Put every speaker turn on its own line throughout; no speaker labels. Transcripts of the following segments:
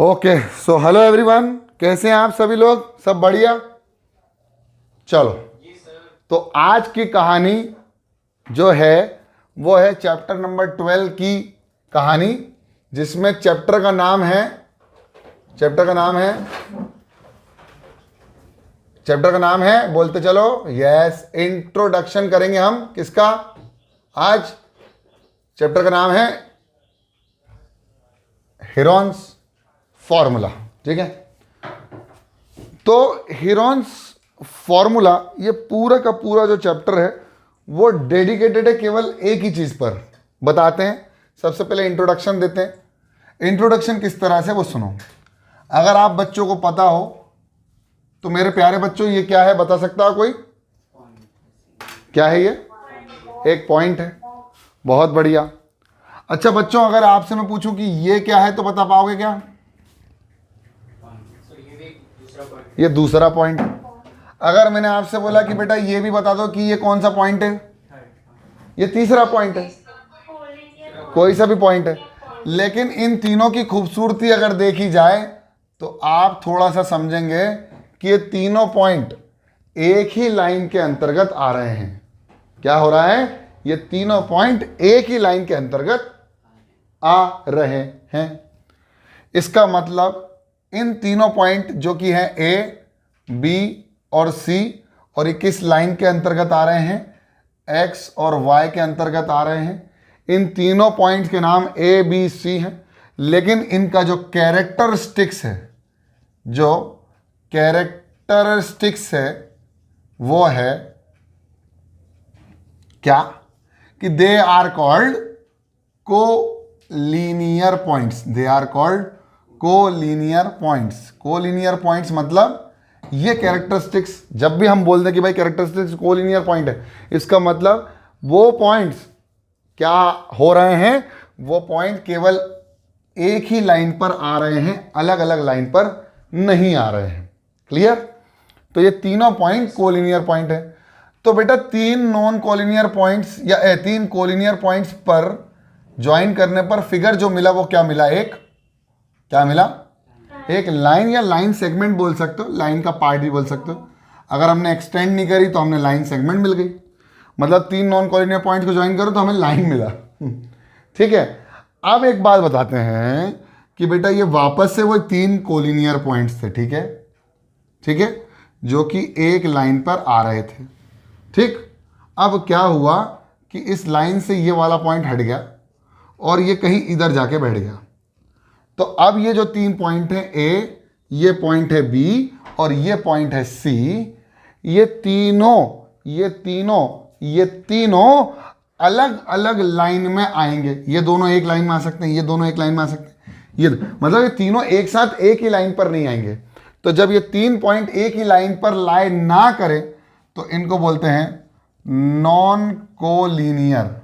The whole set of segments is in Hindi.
ओके सो हेलो एवरीवन, कैसे हैं आप सभी लोग? सब बढ़िया। चलो, तो आज की कहानी जो है वो है चैप्टर नंबर 12 की कहानी, जिसमें चैप्टर का नाम है बोलते चलो, यस, इंट्रोडक्शन करेंगे हम। किसका? आज चैप्टर का नाम है हेरॉन्स फॉर्मूला। ठीक है, तो हेरॉन्स फॉर्मूला, ये पूरा का पूरा जो चैप्टर है वो डेडिकेटेड है केवल एक ही चीज पर। बताते हैं, सबसे पहले इंट्रोडक्शन देते हैं। इंट्रोडक्शन किस तरह से वो सुनो। अगर आप बच्चों को पता हो तो मेरे प्यारे बच्चों, ये क्या है बता सकता है कोई? क्या है ये? एक पॉइंट है। बहुत बढ़िया। अच्छा बच्चों, अगर आपसे मैं पूछूं कि ये क्या है तो बता पाओगे क्या? ये दूसरा पॉइंट। अगर मैंने आपसे बोला कि बेटा ये भी बता दो कि ये कौन सा पॉइंट है, ये तीसरा पॉइंट है। कोई सा भी पॉइंट है, लेकिन इन तीनों की खूबसूरती अगर देखी जाए तो आप थोड़ा सा समझेंगे कि ये तीनों पॉइंट एक ही लाइन के अंतर्गत आ रहे हैं। क्या हो रहा है? ये तीनों पॉइंट एक ही लाइन के अंतर्गत आ रहे हैं। इसका मतलब इन तीनों पॉइंट जो कि हैं ए, बी और सी, और ये किस लाइन के अंतर्गत आ रहे हैं? एक्स और वाई के अंतर्गत आ रहे हैं। इन तीनों पॉइंट्स के नाम ए, बी, सी हैं, लेकिन इनका जो कैरेक्टरिस्टिक्स है वो है क्या? कि they are called collinear points. They are called collinear points. Collinear points मतलब ये कैरेक्टरिस्टिक्स, जब भी हम बोल दें कि भाई कैरेक्टरिस्टिक्स कोलिनियर पॉइंट है, इसका मतलब वो पॉइंट्स क्या हो रहे हैं? वो पॉइंट केवल एक ही लाइन पर आ रहे हैं, अलग अलग लाइन पर नहीं आ रहे हैं। क्लियर? तो ये तीनों पॉइंट कोलिनियर पॉइंट है। तो बेटा तीन नॉन कोलिनियर पॉइंट्स या तीन कोलिनियर पॉइंट्स पर ज्वाइन करने पर फिगर जो मिला वो क्या मिला? क्या मिला? एक लाइन या लाइन सेगमेंट बोल सकते हो, लाइन का पार्ट भी बोल सकते हो। अगर हमने एक्सटेंड नहीं करी तो हमने लाइन सेगमेंट मिल गई। मतलब तीन नॉन कोलिनियर पॉइंट्स को ज्वाइन करो तो हमें लाइन मिला। ठीक है, अब एक बात बताते हैं कि बेटा ये वापस से वो तीन कोलिनियर पॉइंट्स थे। ठीक है, जो कि एक लाइन पर आ रहे थे। ठीक, अब क्या हुआ कि इस लाइन से ये वाला पॉइंट हट गया और ये कहीं इधर जाके बैठ गया। तो अब ये जो तीन पॉइंट है ए, ये पॉइंट है बी और ये पॉइंट है सी, ये तीनों अलग अलग लाइन में आएंगे। ये दोनों एक लाइन में आ सकते हैं, ये दोनों एक लाइन में आ सकते हैं। ये मतलब ये तीनों एक साथ एक ही लाइन पर नहीं आएंगे। तो जब ये तीन पॉइंट एक ही लाइन पर लाए ना करें तो इनको बोलते हैं non collinear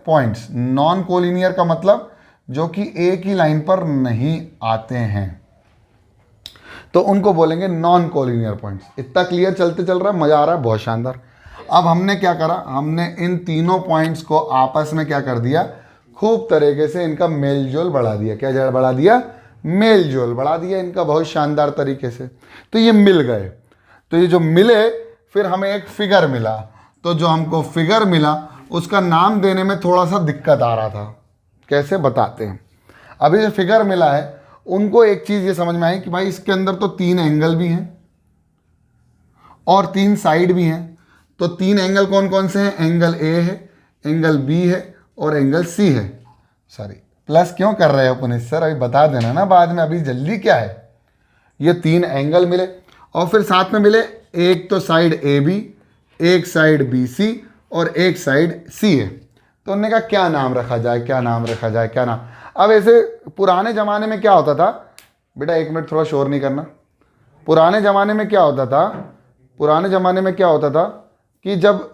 points. Non collinear का मतलब जो कि एक ही लाइन पर नहीं आते हैं, तो उनको बोलेंगे नॉन कोलिनियर पॉइंट्स। इतना क्लियर चलते चल रहा है? मजा आ रहा है? बहुत शानदार। अब हमने क्या करा? हमने इन तीनों पॉइंट्स को आपस में क्या कर दिया? खूब तरीके से इनका मेल जोल बढ़ा दिया। क्या बढ़ा दिया? मेल जोल बढ़ा दिया इनका, बहुत शानदार तरीके से। तो ये मिल गए। तो ये जो मिले, फिर हमें एक फिगर मिला। तो जो हमको फिगर मिला उसका नाम देने में थोड़ा सा दिक्कत आ रहा था। कैसे? बताते हैं। अभी जो फिगर मिला है उनको एक चीज़ ये समझ में आई कि भाई इसके अंदर तो तीन एंगल भी हैं और तीन साइड भी हैं। तो तीन एंगल कौन कौन से हैं? एंगल ए है, एंगल बी है और एंगल सी है। सॉरी, प्लस क्यों कर रहे हो पुनीत सर? अभी बता देना ना बाद में, अभी जल्दी क्या है। ये तीन एंगल मिले और फिर साथ में मिले एक तो साइड ए बी, एक साइड बी सी और एक साइड सी है। तो उन्होंने कहा क्या नाम रखा जाए। अब ऐसे पुराने ज़माने में क्या होता था बेटा, एक मिनट थोड़ा शोर नहीं करना। पुराने ज़माने में क्या होता था कि जब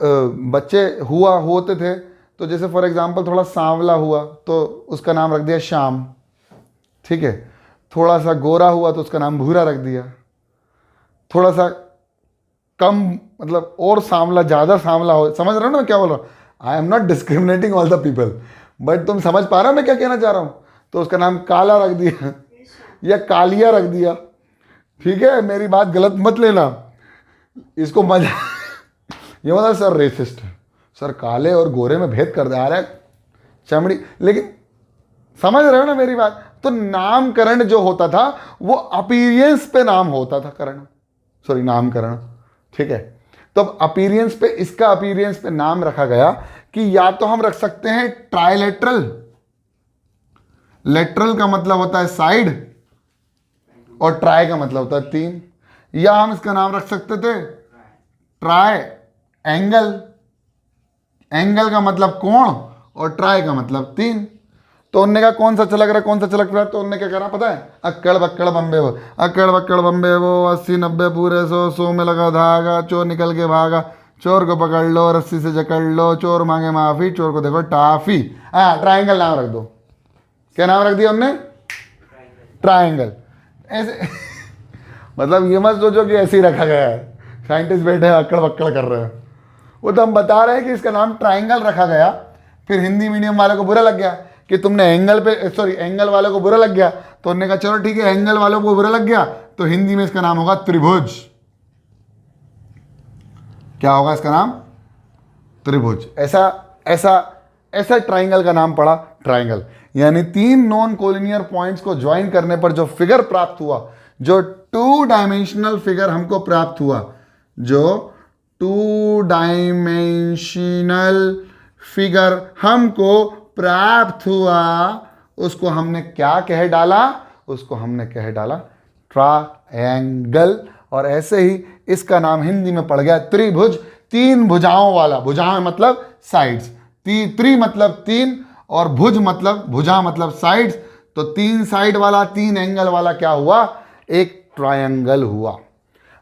बच्चे होते थे, तो जैसे फॉर एग्जांपल थोड़ा सांवला हुआ तो उसका नाम रख दिया श्याम। ठीक है, थोड़ा सा गोरा हुआ तो उसका नाम भूरा रख दिया। थोड़ा सा कम मतलब और सांवला, ज़्यादा सांवला हो, समझ रहे हो ना क्या बोल रहा हूँ? I am not discriminating all the people, but तुम समझ पा रहे हो मैं क्या कहना चाह रहा हूँ। तो उसका नाम काला रख दिया या कालिया रख दिया, ठीक है, मेरी बात गलत मत लेना। इसको मजा ये मतलब सर रेसिस्ट है, सर काले और गोरे में भेद कर दे आ रहा है चमड़ी, लेकिन समझ रहे हो ना मेरी बात। तो नामकरण जो होता था वो अपीरियंस पे नाम होता था, करण सॉरी नामकरण, ठीक है। तो अब अपीरियंस पे, इसका अपीरियंस पे नाम रखा गया कि या तो हम रख सकते हैं ट्राइलेटरल, लेटरल का मतलब होता है साइड और ट्राई का मतलब होता है तीन, या हम इसका नाम रख सकते थे ट्राई एंगल, एंगल का मतलब कोण और ट्राई का मतलब तीन। तो उनने कहा कौन सा अच्छा लग रहा है, कौन सा अच्छा लग रहा है, तो उनने क्या करा पता है, अक्कड़ बक्कड़ बम्बे वो, अक्कड़ बक्कड़ बम्बे वो, 80 90 पूरे 100, 100 में लगा धागा, चोर निकल के भागा, चोर को पकड़ लो रस्सी से जकड़ लो, चोर मांगे माफी, चोर को देखो टाफी। हाँ ट्राइंगल नाम रख दो। क्या नाम रख दिया उनने, ट्राइंगल। ऐसे मतलब ये मत सोचो कि ऐसे ही रखा गया है, साइंटिस्ट बैठे हैं अक्कड़ बक्कड़ कर रहे हैं, वो तो हम बता रहे हैं कि इसका नाम ट्राइंगल रखा गया। फिर हिंदी मीडियम वाले को बुरा लग गया कि तुमने एंगल पे, सॉरी एंगल वालों को बुरा लग गया, तो उन्होंने कहा चलो ठीक है एंगल वालों को बुरा लग गया तो हिंदी में इसका नाम होगा त्रिभुज। क्या होगा इसका नाम, त्रिभुज। ऐसा ऐसा ऐसा ट्राइंगल का नाम पड़ा ट्राइंगल, यानी तीन नॉन कोलिनियर पॉइंट्स को ज्वाइन करने पर जो फिगर प्राप्त हुआ, जो टू डायमेंशनल फिगर हमको प्राप्त हुआ, जो टू डायमेंशनल फिगर हमको प्राप्त हुआ, उसको हमने क्या कह डाला, उसको हमने कह डाला ट्रायंगल। और ऐसे ही इसका नाम हिंदी में पड़ गया त्रिभुज, तीन भुजाओं वाला, भुजाएं मतलब साइड्स, त्रि मतलब तीन और भुज मतलब भुजा मतलब साइड्स, तो तीन साइड वाला तीन एंगल वाला क्या हुआ, एक ट्रायंगल हुआ।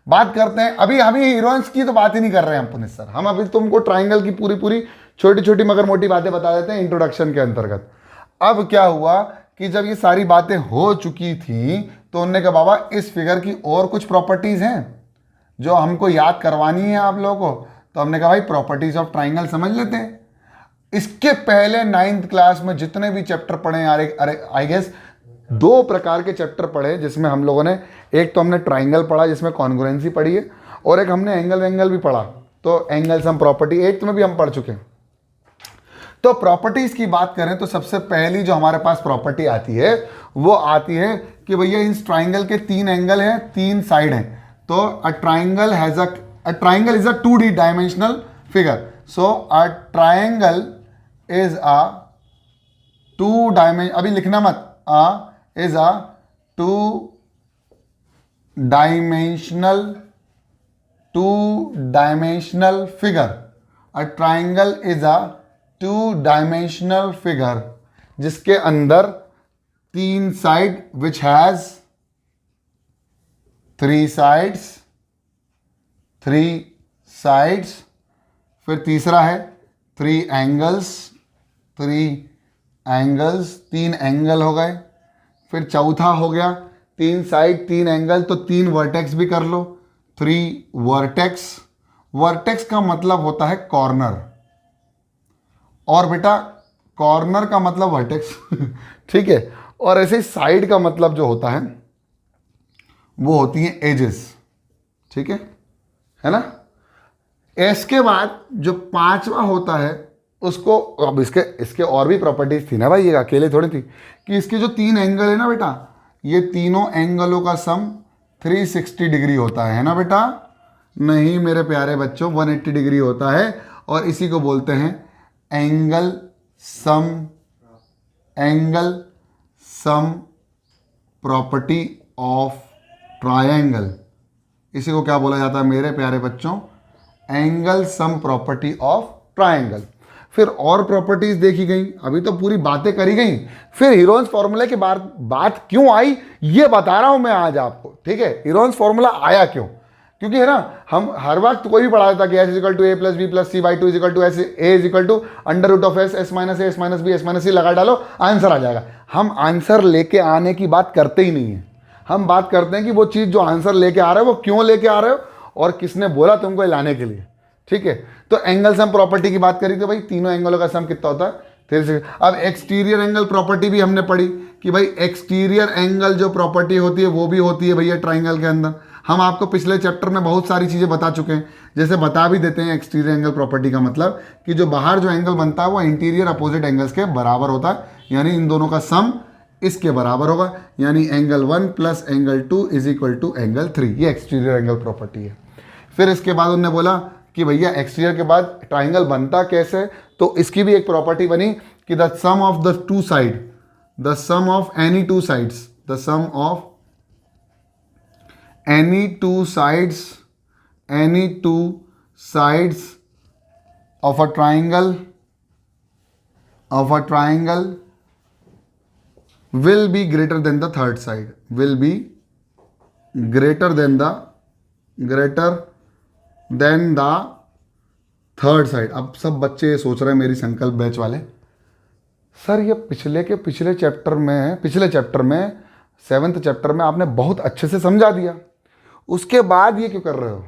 बात करते हैं अभी हीरोइंस की तो बात ही नहीं कर रहे हैं हम पुनित सर, हम अभी तुमको ट्रायंगल की पूरी पूरी छोटी छोटी मगर मोटी बातें बता देते हैं इंट्रोडक्शन के अंतर्गत। अब क्या हुआ कि जब ये सारी बातें हो चुकी थी तो उन्होंने कहा बाबा इस फिगर की और कुछ प्रॉपर्टीज हैं जो हमको याद करवानी है आप लोगों को। तो हमने कहा भाई प्रॉपर्टीज ऑफ ट्राइंगल समझ लेते हैं। इसके पहले 9th क्लास में जितने भी चैप्टर पढ़े, अरे आई गेस 2 प्रकार के चैप्टर पढ़े, जिसमें हम लोगों ने, एक तो हमने ट्राइंगल पढ़ा जिसमें कॉन्ग्रुएंसी पढ़ी है, और एक हमने एंगल भी पढ़ा, तो एंगल सम प्रॉपर्टी 8th में भी हम पढ़ चुके हैं। तो प्रॉपर्टीज की बात करें तो सबसे पहली जो हमारे पास प्रॉपर्टी आती है वो आती है कि भैया इस ट्राइंगल के 3 एंगल हैं, 3 साइड हैं, तो अ triangle is a 2D dimensional figure. So a triangle is a 2 dimension, अभी लिखना मत, is a 2 dimensional figure. A triangle is a 2 dimensional figure जिसके अंदर 3 साइड विच हैज 3 साइड्स, फिर तीसरा है 3 एंगल्स, 3 एंगल हो गए। फिर चौथा हो गया 3 साइड 3 एंगल, तो 3 वर्टेक्स भी कर लो, 3 वर्टेक्स। वर्टेक्स का मतलब होता है कॉर्नर, और बेटा कॉर्नर का मतलब वर्टेक्स ठीक है। और ऐसे साइड का मतलब जो होता है वो होती हैं एजेस, ठीक है ना। इसके बाद जो 5वां होता है उसको, अब इसके और भी प्रॉपर्टीज थी ना भाई, ये अकेले थोड़ी थी, कि इसके जो 3 एंगल है ना बेटा, ये तीनों एंगलों का सम 360 डिग्री होता है ना बेटा। नहीं मेरे प्यारे बच्चों, 180 डिग्री होता है, और इसी को बोलते हैं angle sum property of triangle. इसी को क्या बोला जाता है मेरे प्यारे बच्चों, angle sum property of triangle. फिर और प्रॉपर्टीज देखी गई, अभी तो पूरी बातें करी गई, फिर हीरोन्स फॉर्मूले की बात क्यों आई ये बता रहा हूं मैं आज आपको, ठीक है। हीरोन्स फॉर्मूला आया क्यों, क्योंकि है ना, हम हर वक्त कोई भी पढ़ा देता कि s = a + b + c / 2 = a √of s - a s - b s - c लगा डालो आंसर आ जाएगा। हम आंसर लेके आने की बात करते ही नहीं है, हम बात करते हैं कि वो चीज़ जो आंसर लेके आ रहे हो वो क्यों लेके आ रहे हो और किसने बोला तुमको लाने के लिए, ठीक है। तो एंगल सम प्रॉपर्टी की बात करी तो भाई तीनों एंगलों का सम कितना होता है अब एक्सटीरियर एंगल प्रॉपर्टी भी हमने पढ़ी कि भाई एक्सटीरियर एंगल जो प्रॉपर्टी होती है वो भी होती है भैया ट्राइंगल के अंदर। हम आपको पिछले चैप्टर में बहुत सारी चीज़ें बता चुके हैं, जैसे बता भी देते हैं एक्सटीरियर एंगल प्रॉपर्टी का मतलब कि जो बाहर जो एंगल बनता है वो इंटीरियर अपोजिट एंगल्स के बराबर होता है, यानी इन दोनों का सम इसके बराबर होगा, यानी angle 1 plus angle 2 is equal to angle 3। ये एक्सटीरियर एंगल प्रॉपर्टी है। फिर इसके बाद उन्होंने बोला कि भैया एक्सटीरियर के बाद ट्राइंगल बनता कैसे, तो इसकी भी एक प्रॉपर्टी बनी कि the sum of the two side, the sum of any two sides, the sum of any two sides, any two sides of a triangle, of a triangle will be greater than the third side, will be greater than the third side. अब सब बच्चे ये सोच रहे हैं मेरी संकल्प बैच वाले, सर ये पिछले चैप्टर में 7th चैप्टर में आपने बहुत अच्छे से समझा दिया, उसके बाद ये क्यों कर रहे हो,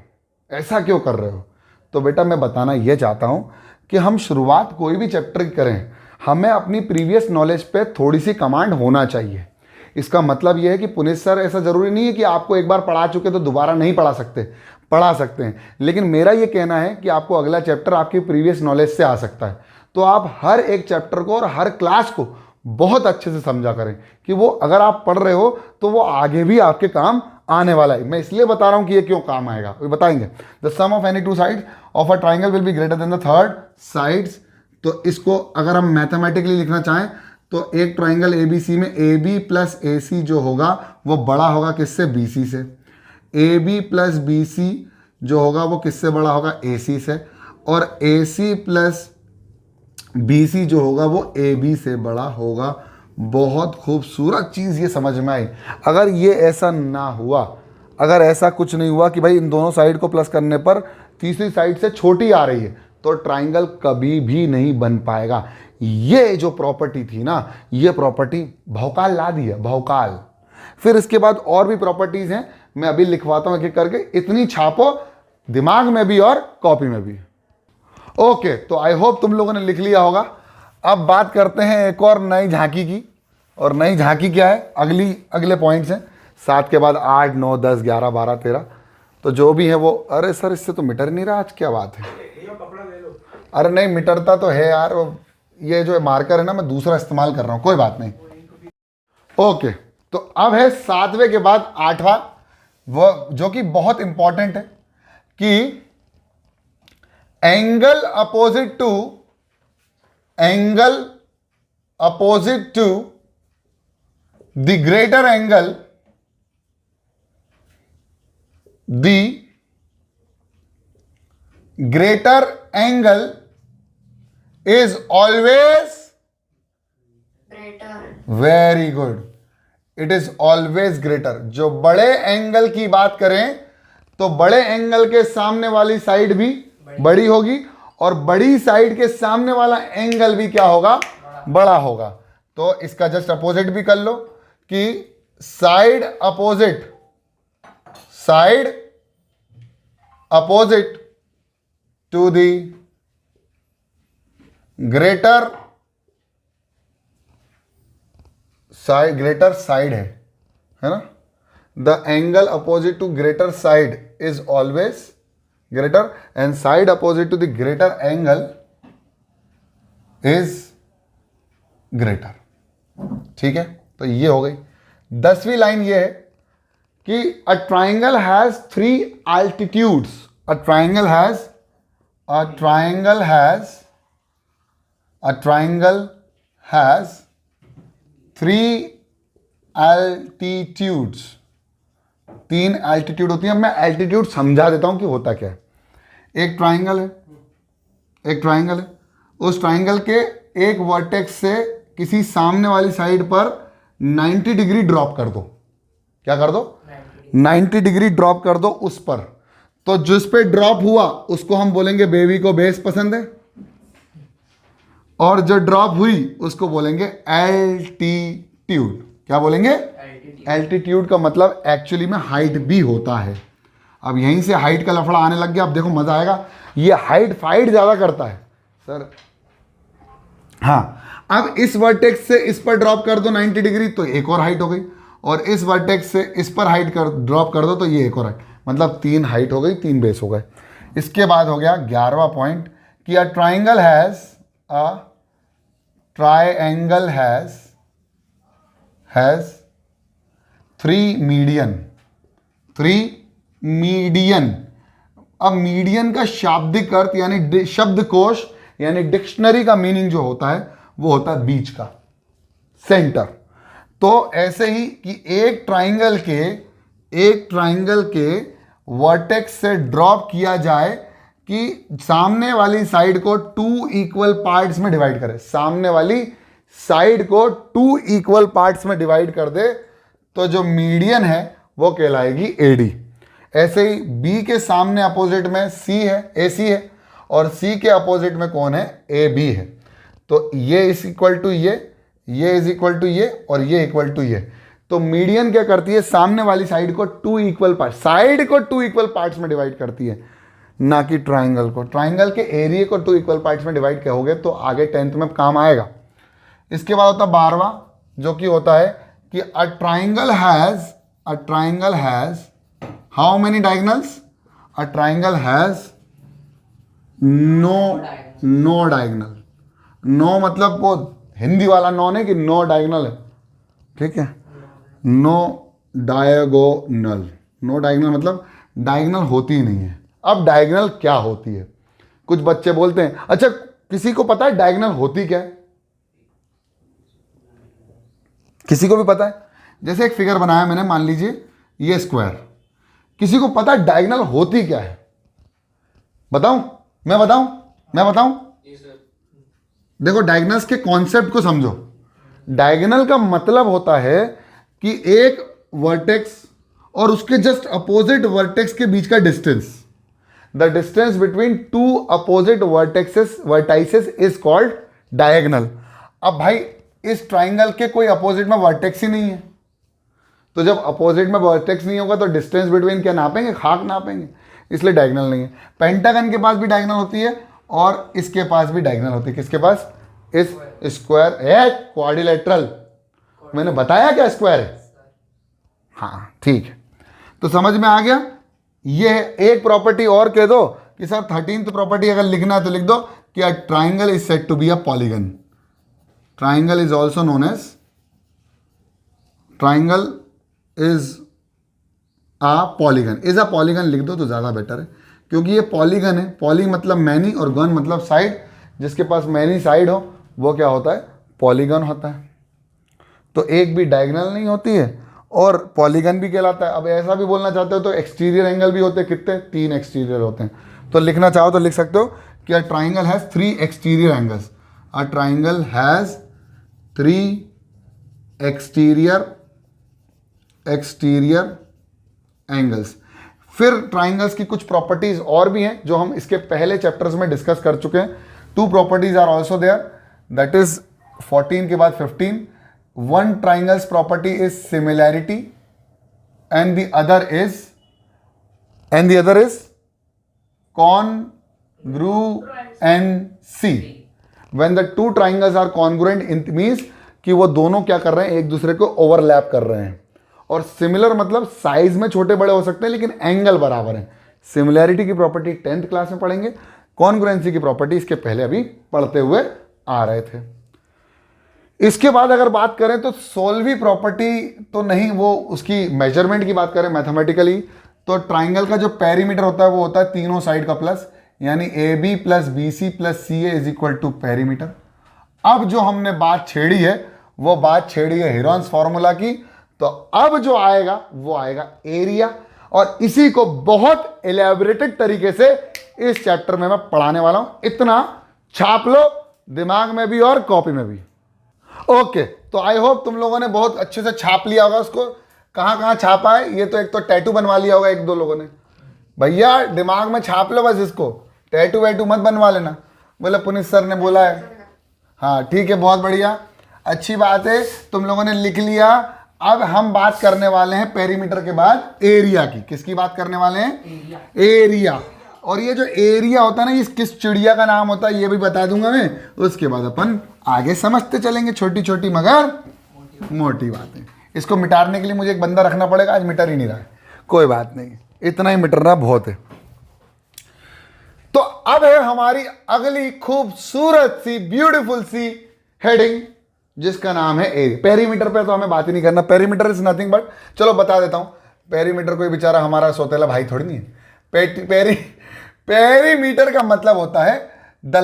ऐसा क्यों कर रहे हो? तो बेटा मैं बताना ये चाहता हूँ कि हम शुरुआत कोई भी चैप्टर की करें, हमें अपनी प्रीवियस नॉलेज पे थोड़ी सी कमांड होना चाहिए। इसका मतलब यह है कि पुनीत सर ऐसा ज़रूरी नहीं है कि आपको एक बार पढ़ा चुके तो दोबारा नहीं पढ़ा सकते हैं, लेकिन मेरा ये कहना है कि आपको अगला चैप्टर आपकी प्रीवियस नॉलेज से आ सकता है। तो आप हर एक चैप्टर को और हर क्लास को बहुत अच्छे से समझा करें कि वो अगर आप पढ़ रहे हो तो वो आगे भी आपके काम आने वाला है। मैं इसलिए बता रहा हूँ कि ये क्यों काम आएगा, वो बताएंगे। The sum of any two sides of a triangle will be greater than the third sides. तो इसको अगर हम मैथमेटिकली लिखना चाहें तो एक ट्राइंगल ABC में AB प्लस AC जो होगा वो बड़ा होगा किससे, BC से। AB प्लस BC जो होगा वो किससे बड़ा होगा, AC से। और AC प्लस BC जो होगा वो AB से बड़ा होगा। बहुत खूबसूरत चीज़ ये समझ में आई। अगर ये ऐसा ना हुआ, अगर ऐसा कुछ नहीं हुआ कि भाई इन दोनों साइड को प्लस करने पर तीसरी साइड से छोटी आ रही है, तो ट्राइंगल कभी भी नहीं बन पाएगा। ये जो प्रॉपर्टी थी ना, ये प्रॉपर्टी भौकाल ला दी है, भौकाल। फिर इसके बाद और भी प्रॉपर्टीज हैं, मैं अभी लिखवाता हूं एक एक करके, इतनी छापो दिमाग में भी और कॉपी में भी। ओके, तो आई होप तुम लोगों ने लिख लिया होगा। अब बात करते हैं एक और नई झांकी की, और नई झांकी क्या है, अगले पॉइंट्स हैं 7 के बाद 8, 9, 10, 11, 12, 13, तो जो भी है वो। अरे सर इससे तो मिटर नहीं रहा आज, क्या बात है? अरे नहीं मिटरता तो है यार, ये जो मार्कर है ना मैं दूसरा इस्तेमाल कर रहा हूं, कोई बात नहीं। ओके, तो अब है 7वें के बाद 8वां, वो जो कि बहुत इंपॉर्टेंट है कि angle opposite to the greater angle, greater angle is always greater. Very good. It is always greater. जो बड़े एंगल की बात करें तो बड़े एंगल के सामने वाली साइड भी बड़ी होगी, और बड़ी साइड के सामने वाला एंगल भी क्या होगा, बड़ा होगा। तो इसका जस्ट अपोजिट भी कर लो कि side opposite to the greater side है ना। The angle opposite to greater side is always greater, and side opposite to the greater angle is greater। ठीक है, तो ये हो गई। 10वीं लाइन ये है कि a triangle has 3 altitudes। A triangle has 3 altitudes। 3 altitude होती है। मैं एल्टीट्यूड समझा देता हूं कि होता क्या है। एक ट्राइंगल है, उस ट्राइंगल के एक वर्टेक्स से किसी सामने वाली साइड पर 90 डिग्री ड्रॉप कर दो। क्या कर दो? 90 डिग्री ड्रॉप कर दो उस पर। तो जिस पे ड्रॉप हुआ उसको हम बोलेंगे बेबी को बेस पसंद है, और जो ड्रॉप हुई उसको बोलेंगे एल्टीट्यूड। क्या बोलेंगे? एल्टीट्यूड का मतलब एक्चुअली में हाइट भी होता है। अब यहीं से हाइट का लफड़ा आने लग गया। अब देखो मजा आएगा। ये हाइट फाइट ज्यादा करता है सर। हाँ, अब इस वर्टेक्स से इस पर ड्रॉप कर दो 90 डिग्री तो एक और हाइट हो गई, और इस वर्टेक्स से इस पर हाइट कर ड्रॉप कर दो तो ये एक और हाइट, मतलब 3 हाइट हो गई, 3 बेस हो गए। इसके बाद हो गया 11वां पॉइंट कि अ ट्राइंगल हैज 3 मीडियन। अब मीडियन का शाब्दिक अर्थ यानी शब्दकोश यानी डिक्शनरी का मीनिंग जो होता है वो होता है बीच का, सेंटर। तो ऐसे ही कि एक ट्राइंगल के वर्टेक्स से ड्रॉप किया जाए कि सामने वाली साइड को 2 इक्वल पार्ट्स में डिवाइड करे, सामने वाली साइड को 2 इक्वल पार्ट्स में डिवाइड कर दे तो जो मीडियन है वो कहलाएगी एडी। ऐसे ही बी के सामने अपोजिट में सी है, AC है, और सी के अपोजिट में कौन है, AB है। तो ये इज इक्वल टू ये इज इक्वल टू ये, और ये इक्वल टू ये। तो मीडियन क्या करती है, सामने वाली साइड को 2 इक्वल पार्ट्स में डिवाइड करती है, ना कि ट्राइंगल को। ट्राइंगल के एरिया को 2 इक्वल पार्ट्स में डिवाइड कहोगे तो आगे 10th में काम आएगा। इसके बाद होता है 12वां, जो कि होता है कि a triangle has how many diagonals, a triangle has no diagonal. No मतलब वो हिंदी वाला नो नहीं कि नो डायगोनल है, ठीक है, नो डायगोनल मतलब डायगोनल होती ही नहीं है। अब डायगोनल क्या होती है, कुछ बच्चे बोलते हैं, अच्छा किसी को पता है डायगोनल होती क्या है, किसी को भी पता है? जैसे एक फिगर बनाया मैंने, मान लीजिए ये स्क्वायर, किसी को पता है डायगोनल होती क्या है? बताऊं? मैं बताऊं? देखो डायगोनल्स के कॉन्सेप्ट को समझो। डायगोनल का मतलब होता है कि एक वर्टेक्स और उसके जस्ट अपोजिट वर्टेक्स के बीच का distance, the distance between 2 opposite vertices is called diagonal. अब भाई इस ट्राइंगल के कोई अपोजिट में वर्टेक्स ही नहीं है, तो जब अपोजिट में वर्टेक्स नहीं होगा तो डिस्टेंस बिटवीन क्या नापेंगे, खाक नापेंगे, इसलिए डायगोनल नहीं है। पेंटागन के पास भी डायगोनल होती है और इसके पास भी डायगोनल होती है। किसके पास? इस स्क्वायर है, क्वाड्रिलेटरल। मैंने बताया क्या स्क्वायर है? हाँ ठीक है, तो समझ में आ गया। ये एक प्रॉपर्टी और कह दो कि सर 13th प्रॉपर्टी अगर लिखना है तो लिख दो कि a triangle is said to be a polygon. Triangle is also known as, triangle is a polygon लिख दो तो ज़्यादा बेटर है, क्योंकि ये पॉलीगन है। पॉली मतलब मैनी और गन मतलब साइड, जिसके पास मैनी साइड हो वो क्या होता है, पॉलीगन होता है। तो एक भी डायगोनल नहीं होती है और पॉलीगन भी कहलाता है। अब ऐसा भी बोलना चाहते हो तो एक्सटीरियर एंगल भी होते हैं, कितने? 3 एक्सटीरियर होते हैं। तो लिखना चाहो तो लिख सकते हो कि a triangle has 3 exterior angles. A triangle has 3 exterior angles. फिर ट्राइंगल्स की कुछ प्रॉपर्टीज और भी हैं जो हम इसके पहले चैप्टर्स में डिस्कस कर चुके हैं। 2 properties are also there, that is 14 के बाद 15। One triangle's property is similarity and the other is congruency. When the 2 triangles are congruent, it means कि वो दोनों क्या कर रहे हैं, एक दूसरे को ओवरलैप कर रहे हैं। और सिमिलर मतलब साइज में छोटे बड़े हो सकते हैं लेकिन एंगल बराबर है। सिमिलैरिटी की प्रॉपर्टी 10th क्लास में पढ़ेंगे, कॉन्ग्रुएंसी की प्रॉपर्टी इसके पहले अभी पढ़ते हुए आ रहे थे। इसके बाद अगर बात करें तो सोल्वी प्रॉपर्टी तो नहीं, वो उसकी मेजरमेंट की बात करें मैथमेटिकली तो ट्राइंगल का जो पेरीमीटर होता है वो होता है तीनों साइड का प्लस, यानी AB plus BC plus CA is equal to perimeter. अब जो हमने बात छेड़ी है वो बात छेड़ी है हीरोन्स फॉर्मूला की, तो अब जो आएगा वो आएगा एरिया, और इसी को बहुत एलैबोरेटेड तरीके से इस चैप्टर में मैं पढ़ाने वाला हूं। इतना छाप लो दिमाग में भी और कॉपी में भी। ओके, तो आई होप तुम लोगों ने बहुत अच्छे से छाप लिया होगा उसको। कहाँ कहाँ छापा है, ये तो एक तो टैटू बनवा लिया होगा 1-2 लोगों ने। भैया दिमाग में छाप लो बस इसको, टैटू वैटू मत बनवा लेना। बोले पुनीत सर ने बोला है। हाँ ठीक है, बहुत बढ़िया, अच्छी बात है, तुम लोगों ने लिख लिया। अब हम बात करने वाले हैं पेरीमीटर के बाद एरिया की। किसकी बात करने वाले हैं? एरिया। और ये जो एरिया होता है ना, ये किस चिड़िया का नाम होता है ये भी बता दूंगा मैं। उसके बाद अपन आगे समझते चलेंगे, छोटी छोटी मगर मोटी बातें। इसको मिटाने के लिए मुझे एक बंदा रखना पड़ेगा, आज मिटर ही नहीं रहा है, कोई बात नहीं, इतना ही मिट रहा बहुत है। तो अब है हमारी अगली खूबसूरत सी ब्यूटीफुल सी हेडिंग, जिसका नाम है एरिया। पेरीमीटर पे तो हमें बात ही नहीं करना, पेरीमीटर इज नथिंग बट, चलो बता देता हूं, पेरीमीटर कोई बेचारा हमारा सौतेला भाई थोड़ी नहीं है। पेरीमीटर का मतलब होता है the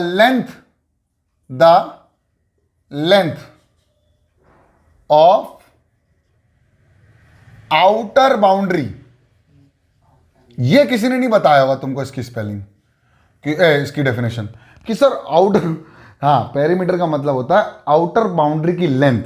length of outer boundary. ये किसी ने नहीं बताया होगा तुमको इसकी स्पेलिंग कि इसकी डेफिनेशन कि सर आउटर, हाँ, पेरीमीटर का मतलब होता है आउटर बाउंड्री की लेंथ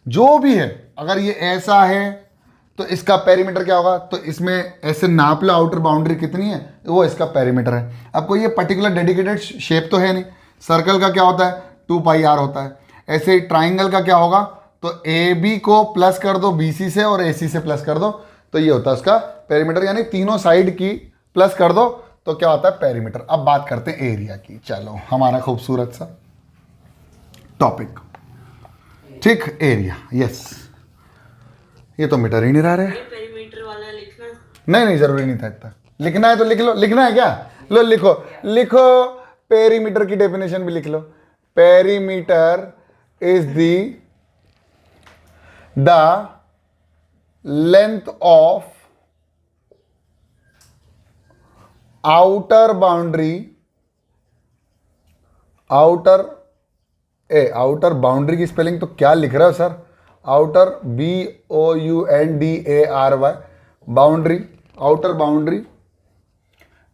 जो भी है। अगर ये ऐसा है तो इसका पेरीमीटर क्या होगा, तो इसमें ऐसे नाप लो आउटर बाउंड्री कितनी है, वो इसका पेरीमीटर है। अब कोई ये पर्टिकुलर डेडिकेटेड शेप तो है नहीं। सर्कल का क्या होता है, 2πr होता है। ऐसे ट्राइंगल का क्या होगा, तो AB को प्लस कर दो BC से और AC से प्लस कर दो, तो ये होता है उसका पेरीमीटर, यानी तीनों साइड की प्लस कर दो तो क्या होता है पेरीमीटर। अब बात करते हैं एरिया की। चलो, हमारा खूबसूरत सा टॉपिक, ठीक, एरिया। यस, ये तो मीटर ही नहीं रहा है।
पेरीमीटर वाला लिखना
नहीं जरूरी नहीं था इतना। लिखना है तो लिख लो। लिखना है क्या, लो लिखो पेरीमीटर की डेफिनेशन भी लिख लो। Perimeter is the length of outer boundary की स्पेलिंग तो क्या लिख रहा है sir, outer BOUNDARY, boundary, outer boundary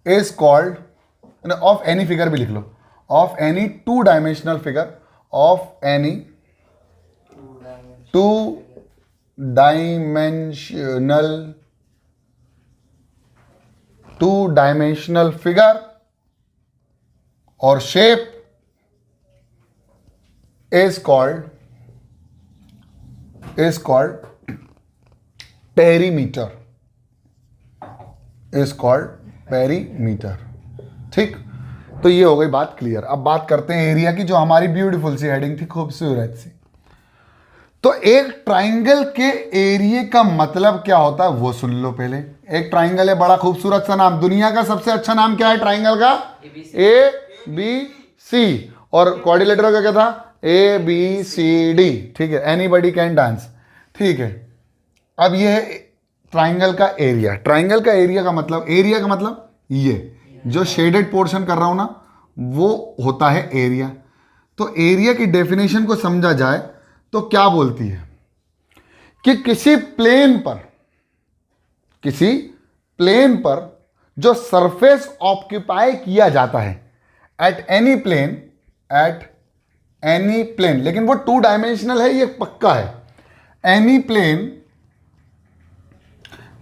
is called of any figure भी लिख लो, of any two dimensional figure, of any two dimensional figure और शेप is called perimeter, ठीक। तो ये हो गई बात क्लियर। अब बात करते हैं एरिया की, जो हमारी ब्यूटीफुल सी हेडिंग थी, खूबसूरत सी। तो एक ट्राइंगल के एरिया का मतलब क्या होता है वो सुन लो पहले। एक ट्राइंगल है, बड़ा खूबसूरत सा नाम, दुनिया का सबसे अच्छा नाम क्या है ट्राइंगल का, ABC, और क्वाड्रिलेटरल का क्या था, ABCD, ठीक है, एनीबडी कैन डांस, ठीक है। अब ये है ट्राइंगल का एरिया। ट्राइंगल का एरिया का मतलब ये जो शेडेड पोर्शन कर रहा हूं ना, वो होता है एरिया। तो एरिया की डेफिनेशन को समझा जाए तो क्या बोलती है कि किसी प्लेन पर जो सरफेस ऑक्यूपाई किया जाता है एट एनी प्लेन, लेकिन वो 2 डायमेंशनल है, ये पक्का है। एनी प्लेन,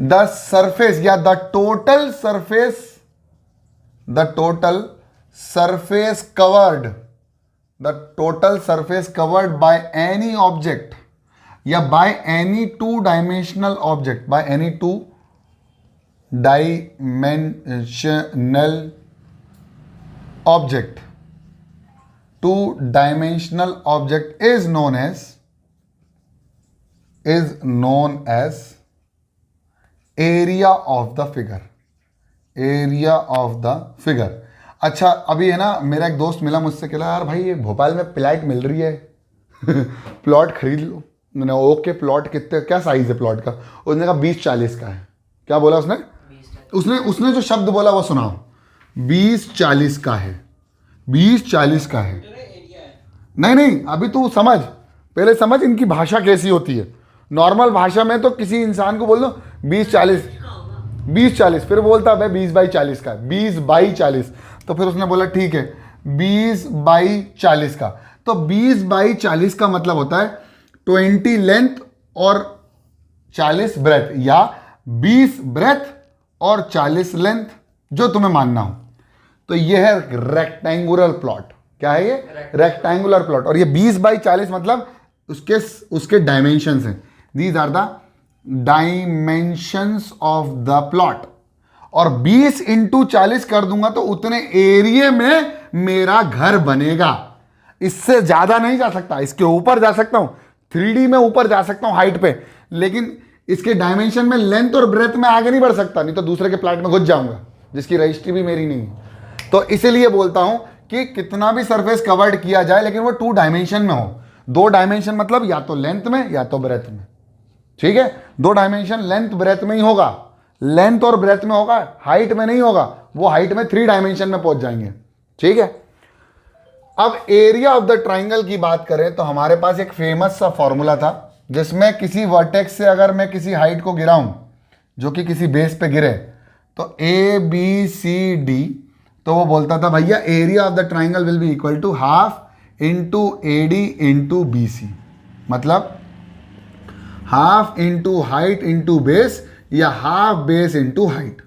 द सरफेस या the total surface covered by any object या by any 2 dimensional object, by any 2 dimensional object, 2 dimensional object is known as area of the figure। अच्छा, अभी है ना, मेरा एक दोस्त मिला मुझसे, कहला यार भाई ये भोपाल में प्लॉट मिल रही है प्लॉट खरीद लो। मैंने ओके, प्लॉट कितने, क्या साइज है प्लॉट का, उसने कहा 20-40 का है। क्या बोला उसने जो शब्द बोला वो सुनाओ, 20-40 का है, 20-40 का है। नहीं, अभी तू समझ, पहले समझ इनकी भाषा कैसी होती है। नॉर्मल भाषा में तो किसी इंसान को बोल दो 20-40, फिर बोलता भाई 20/40 का, 20/40। तो फिर उसने बोला ठीक है 20/40 का। तो 20/40 का मतलब होता है 20 लेंथ और 40 ब्रेथ, या 20 ब्रेथ और 40 लेंथ, जो तुम्हें मानना हो। तो ये है रेक्टेंगुलर प्लॉट। क्या है ये, रेक्टेंगुलर प्लॉट। और ये 20/40 मतलब उसके डायमेंशंस हैं। These are the dimensions of the plot. और 20 इंटू 40 कर दूंगा तो उतने एरिया में मेरा घर बनेगा। इससे ज्यादा नहीं जा सकता, इसके ऊपर जा सकता हूं, 3D में ऊपर जा सकता हूं हाइट पे, लेकिन इसके डायमेंशन में लेंथ और ब्रेथ में आगे नहीं बढ़ सकता, नहीं तो दूसरे के प्लाट में घुस जाऊंगा जिसकी रजिस्ट्री भी मेरी नहीं है। तो इसीलिए बोलता हूं कि कितना भी सरफेस कवर्ड किया जाए लेकिन वो 2 डायमेंशन में हो। 2 डायमेंशन मतलब या तो लेंथ में या तो ब्रेथ में, ठीक है। 2 डायमेंशन लेंथ ब्रेथ में ही होगा, लेंथ और ब्रेथ में होगा, हाइट में नहीं होगा। वो हाइट में 3 डायमेंशन में पहुंच जाएंगे, ठीक है। अब एरिया ऑफ द ट्राइंगल की बात करें तो हमारे पास एक फेमस सा फॉर्मूला था जिसमें किसी वर्टेक्स से अगर मैं किसी हाइट को गिराऊं जो कि किसी बेस पे गिरे तो ABCD, तो वो बोलता था भैया area of the triangle will be equal to half into AD into BC, मतलब half into height into base या हाफ बेस इंटू हाइट,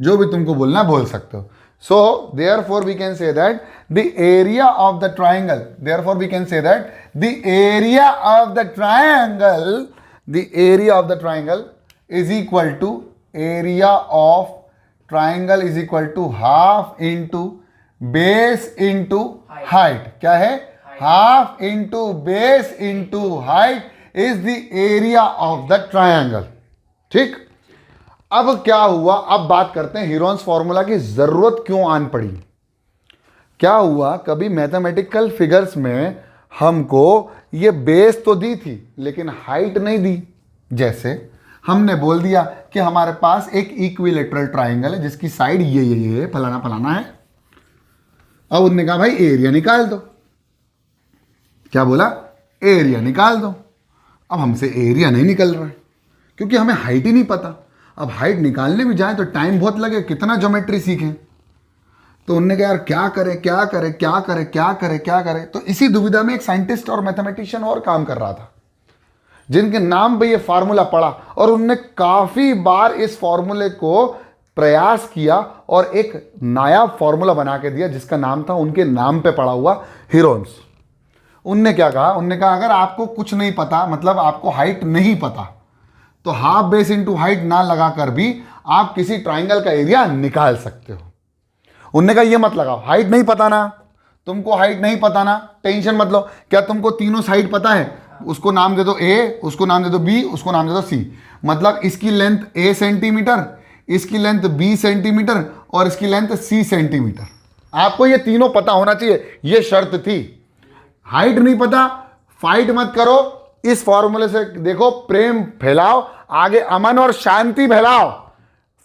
जो भी तुमको बोलना बोल सकते हो। So therefore we can say that the area of the triangle, therefore we can say that the area of the triangle is equal to area of triangle is equal to half into base into height। क्या है? half into base into height is the area of the triangle, ठीक। अब क्या हुआ, अब बात करते हैं हीरोन्स फॉर्मूला की जरूरत क्यों आन पड़ी। क्या हुआ, कभी मैथमेटिकल फिगर्स में हमको ये बेस तो दी थी लेकिन हाइट नहीं दी। जैसे हमने बोल दिया कि हमारे पास एक इक्विलेटरल ट्राइंगल है जिसकी साइड ये फलाना फलाना है। अब उन्होंने कहा भाई एरिया निकाल दो। क्या बोला? एरिया निकाल दो। अब हमसे एरिया नहीं निकल रहा है क्योंकि हमें हाइट ही नहीं पता। अब हाइट निकालने भी जाए तो टाइम बहुत लगे, कितना ज्योमेट्री सीखें। तो उन्होंने कहा यार क्या करें क्या करें क्या करें क्या करें क्या करें। तो इसी दुविधा में एक साइंटिस्ट और मैथमेटिशियन और काम कर रहा था जिनके नाम पे ये फार्मूला पड़ा, और उनने काफी बार इस फार्मूले को प्रयास किया और एक नया फार्मूला बना के दिया जिसका नाम था उनके नाम पे पड़ा हुआ हीरोन्स। उनने क्या कहा? उनने कहा अगर आपको कुछ नहीं पता, मतलब आपको हाइट नहीं पता, तो हाफ बेस इंटू हाइट ना लगाकर भी आप किसी ट्राइंगल का एरिया निकाल सकते हो। उनने कहा ये मत लगाओ, हाइट नहीं पता ना, तुमको हाइट नहीं पता ना, टेंशन मत लो। क्या तुमको तीनों साइड पता है? उसको नाम दे दो A, उसको नाम दे दो B, उसको नाम दे दो C। मतलब इसकी लेंथ A सेंटीमीटर, इसकी लेंथ B सेंटीमीटर और इसकी लेंथ C सेंटीमीटर। आपको ये तीनों पता होना चाहिए, ये शर्त थी। हाइट नहीं पता, फाइट मत करो। इस फॉर्मूले से देखो, प्रेम फैलाओ, आगे अमन और शांति फैलाओ,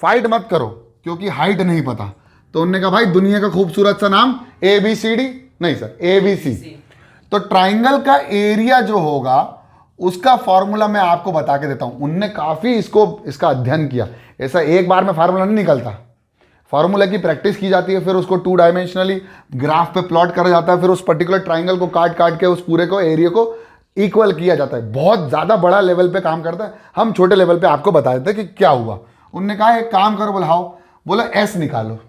फाइट मत करो क्योंकि हाइट नहीं पता। तो उन्होंने कहा भाई दुनिया का खूबसूरत सा नाम ABCD, नहीं सर ABC। तो ट्राइंगल का एरिया जो होगा उसका फॉर्मूला मैं आपको बता के देता हूं। उनने काफी इसका अध्ययन किया। ऐसा एक बार में फार्मूला नहीं निकलता, फार्मूला की प्रैक्टिस की जाती है, फिर उसको 2 डायमेंशनली ग्राफ पे प्लॉट करा जाता है, फिर उस पर्टिकुलर ट्राइंगल को काट काट के उस पूरे को एरिया को इक्वल किया जाता है। बहुत ज्यादा बड़ा लेवल पे काम करता है। हम छोटे लेवल पे आपको बता देते हैं कि क्या हुआ। उनने कहा एक काम करो, बोला बोला S निकालो।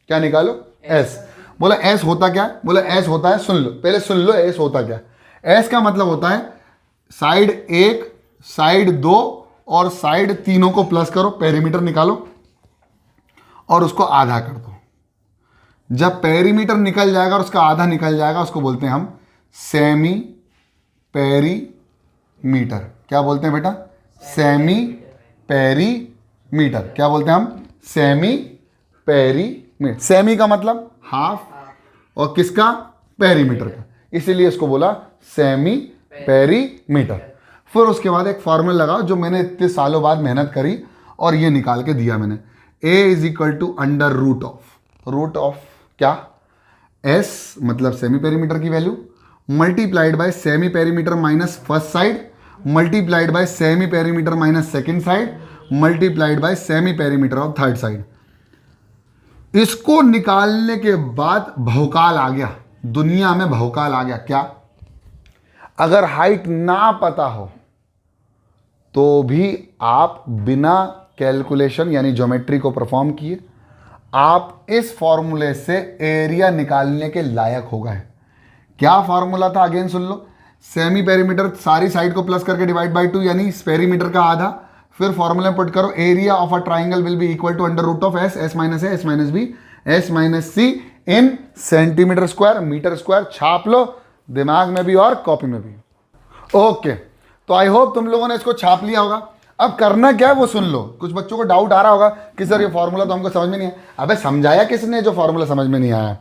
क्या निकालो? S। बोला S होता क्या? बोला S होता है, सुन लो पहले, सुन लो S होता क्या। S का मतलब होता है साइड 1, साइड 2 और साइड तीनों को प्लस करो, पेरीमीटर निकालो और उसको आधा कर दो। जब पेरीमीटर निकल जाएगा और उसका आधा निकल जाएगा उसको बोलते हैं हम सेमी पेरीमीटर। क्या बोलते हैं बेटा? Semi perimeter. क्या बोलते हैं हम? Semi perimeter. सेमी का मतलब हाफ और किसका? पेरीमीटर का, इसीलिए इसको बोला सेमी पेरीमीटर। फिर उसके बाद एक फॉर्मूला लगाओ जो मैंने इतने सालों बाद मेहनत करी और ये निकाल के दिया मैंने। A is equal to under root of क्या? S मतलब सेमी पेरीमीटर की value multiplied by semi perimeter minus first side multiplied by semi perimeter minus second side multiplied by semi perimeter of third side. इसको निकालने के बाद भौकाल आ गया, दुनिया में भौकाल आ गया। क्या? अगर हाइट ना पता हो तो भी आप बिना कैलकुलेशन यानी ज्योमेट्री को परफॉर्म किए आप इस फॉर्मूले से एरिया निकालने के लायक हो गए। क्या फॉर्मूला था? अगेन सुन लो। सेमी पेरीमीटर सारी साइड को प्लस करके डिवाइड बाय 2 यानी पेरीमीटर का आधा, फिर फॉर्मूला पुट करो, area of a triangle will be equal to under root of S, S minus A, S minus B, S minus C in centimetre square, metre square. छाप लो दिमाग में भी और कॉपी में भी। ओके, तो आई होप तुम लोगों ने इसको छाप लिया होगा। अब करना क्या है वो सुन लो। कुछ बच्चों को डाउट आ रहा होगा कि सर ये फॉर्मूला तो हमको समझ में नहीं है। अबे समझाया किसने जो फॉर्मूला समझ में नहीं आया?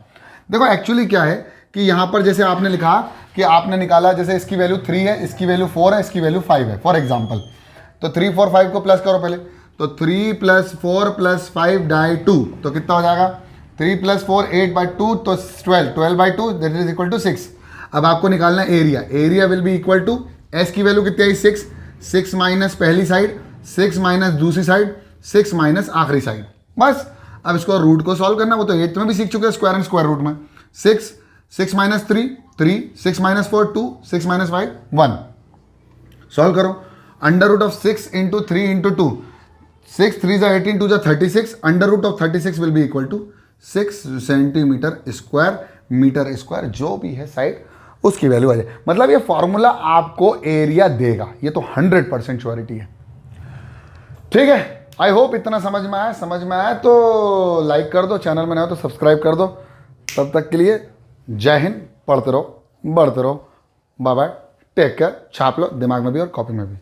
देखो एक्चुअली क्या है कि यहाँ पर जैसे आपने लिखा कि आपने निकाला, जैसे इसकी वैल्यू 3 है, इसकी वैल्यू 4 है, इसकी वैल्यू 5 है फॉर एग्जाम्पल। तो 3 4 5 को प्लस करो पहले, तो 3 + 4 + 5 डाई 2, तो कितना हो जाएगा? 3 + 4 8/2, तो 12, 12/2 दैट इज इक्वल टू 6। अब आपको निकालना है area, area will be equal to, S की वैल्यू कितनी आई? 6, 6 माइनस पहली साइड, 6 माइनस दूसरी साइड, 6 माइनस आखिरी साइड, बस। अब इसको रूट को सॉल्व करना, वो तो 8th में भी सीख चुके हैं, स्क्वायर एंड स्क्वायर रूट में। 6, 6 माइनस 3, 3, 6 माइनस 4, 2, 6 माइनस 5, 1। सॉल्व करो, under root of 6 into 3 into 2, 6 3 = 18, 2 = 36, under root of 36 will be equal to 6 centimetre square, metre square, जो भी है साइड उसकी वैल्यू आ जाए। मतलब ये फॉर्मूला आपको एरिया देगा, ये तो 100% श्योरिटी है। ठीक है, आई होप इतना समझ में आया। समझ में आया तो लाइक कर दो, चैनल में नए हो तो सब्सक्राइब कर दो। तब तक के लिए जय हिंद, पढ़ते रहो, बढ़ते रहो, बाय बाय, टेक केयर। छाप लो दिमाग में भी और कॉपी में भी।